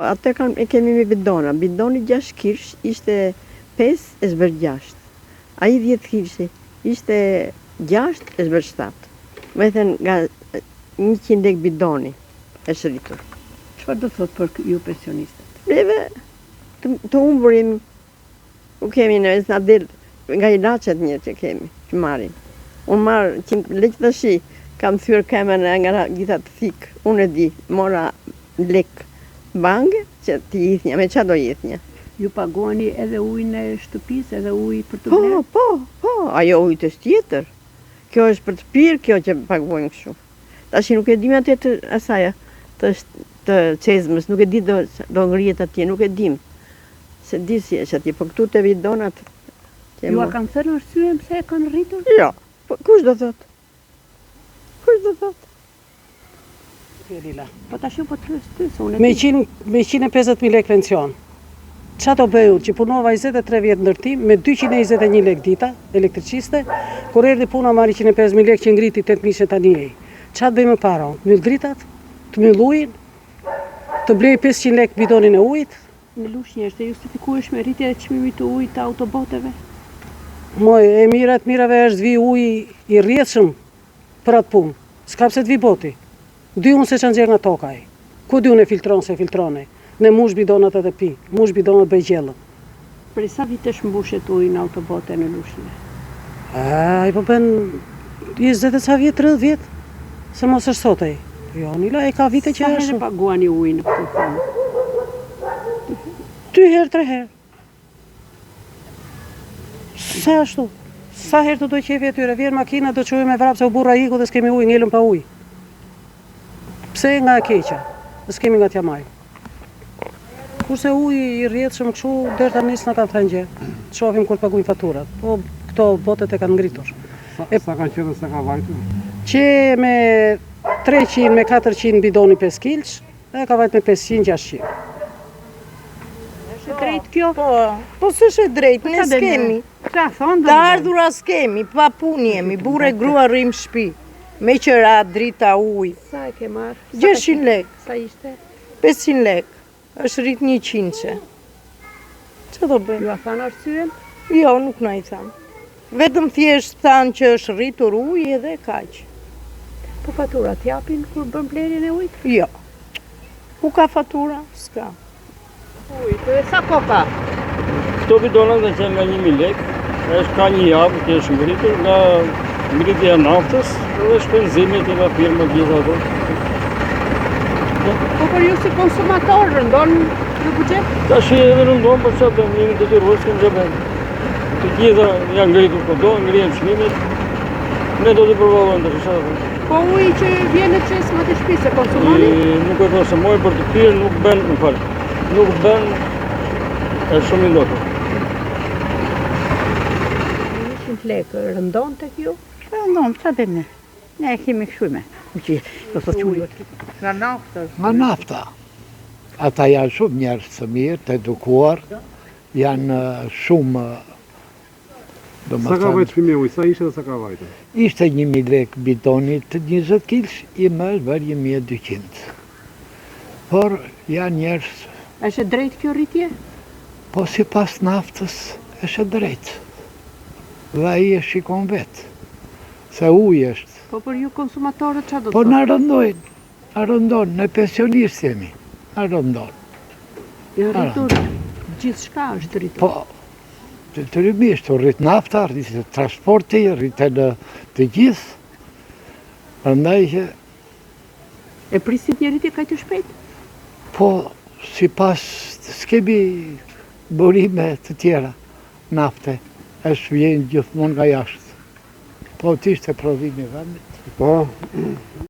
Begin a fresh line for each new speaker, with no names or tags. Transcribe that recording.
Atë e kemi me bidona. Bidoni 6 kirsh ishte 5 e zbër 6. Ai 10 kirshi ishte 6 e zbër 7. Me thënë nga 100 lek bidoni e shritur.
Çfarë do thot për ju pensionistët?
Eve të umburim u kemi në na del nga ilaçet një që kemi, që marrim. Unë marr 100 lek tash, kam thyer kemën nga gjitha të thik. Unë e di, mora lek bangë që ti jithnia, me qa do jithnia?
Ju paguani edhe ujin e shtëpisë, edhe uji për të blerë?
Po, ajo ujt është tjetër. Kjo është për të pirë, kjo që paguajnë kështu. Tashi nuk e dim atë të asaja, të cezmës, nuk e di do ngrijet atje, nuk e dim. Se di si është atje, po këtu të bidonat...
Ju a kanë thënë arsye pse e kanë rritur?
Jo, po kush do thot? Kush do thot?
Po tash po të thysë unë.
Me 150.000 lek pension. Qa do bëju që punova 23 vjetë ndërtim me 221 lek dita elektriciste, kur erdi puna marri 150.000 lek që ngriti 8.000 tani e. Qa të bëjmë para? Myll dritat, të myll ujin, të blej 500 lek bidonin e ujit.
Në Lushnjë është e justifikueshme me rritje e çmimit të ujit të autoboteve?
Moj, e mirave është vi uji i rrjedhshëm për atë punë. S'ka pse të vi boti. Dy unë se që nxerë në tokaj. Ku dy unë e filtronë se filtrone? Ne mush bidonat edhe pi, mush bidonat bëj gjellën.
Për sa vitesh mbushet uji në autobote në Lushnjë?
I po ben 20 e ca vjetë, 30 vjetë, se mos është sotej. Jo, Nila, e ka vite që është.
Sa herë paguani ujin në këtë fond?
2 herë, 3 herë. Sa ashtu? Sa herë të doj qefi atyre, vjerë makina do qojë me vrapë se u burra iku dhe s'kemi ujë, ngellëm pa ujë. Pse nga e keqa, dhe s'kemi nga t'ja maj. Kurse uji i rrjedhshëm kështu, deri tani s'na kanë thënë gjë. Shohim kur paguajnë faturat. Po këto botet e kanë ngritur.
Sa ka qenë dhe sa ka vajtur?
Që me 300, me 400 bidoni 5 kilç, e ka vajt me 500-600.
Është drejt kjo?
Po s'është drejt, ne s'kemi.
Qa thonë?
Të ardhura s'kemi, pa punë jemi, burre grua rrim shtëpi. Me qëra, drita, uj.
Sa e ke marrë?
600 lek.
Sa ishte?
500 lek. Është rrit 100. Që do bëjmë?
Ju a thanë arsyen?
Jo, nuk na i thanë. Vetëm thjesht thanë që është rritur uj edhe kaq.
Po faturat japin kur bën blerjen e ujit?
Jo. Ku ka fatura? S'ka.
Ujit, dhe sa ko ka?
Këto bidonat dhe qenë nga 1.000 lek, është ka një javë që është ngritur nga ngritja naftës dhe shpenzimit e nga firma gjitha ato.
Po për ju si konsumator rëndon në buxhet?
Tash edhe rëndon, për çfarë bëjmë, jemi detyruar s'kem gjë bëjmë. Të gjitha janë ngritur kudo, ngrihen çmimet. Ne do të provojmë të çfarë bëjmë.
Po uji që vjen në çesma të shtëpisë e konsumoni?
Nuk e thosë moj për të pirë, nuk bën, më fal. Nuk bën është shumë i ndotur.
100 lekë rëndon tek ju?
Rëndon, qa dhe ne? Ne e kemi këshume. Do të qujë.
Nga nafta.
Nga nafta. Ata janë shumë njerëz të mirë, të edukuar, janë shumë...
Sa ka vajtë shpimi ujë, sa ishte dhe sa ka vajtë?
Ishte 1.000 lek bidonit të 20 kilsh, i më është bërë 1.200. Por janë njerëz...
Është drejt kjo rritje?
Po si pas naftës, është drejt. Dhe ai e shikon vetë. Se ujë është.
Po për ju konsumatorët qa do të
Po
thotë?
na rëndojnë, ne pensionistë jemi, na rëndojnë.
Janë rritur gjithçka është rritur.
Po, të rrimisht, rrit nafta, rrit transporti, rrit të gjithë. Prandaj që...
E prisit një rritje kaq të shpejt?
Po, si pas, s'kemi burime të tjera, nafte, është vjen gjithmonë nga jashtë. Po, t'ishte prodhimi vendit.
Po,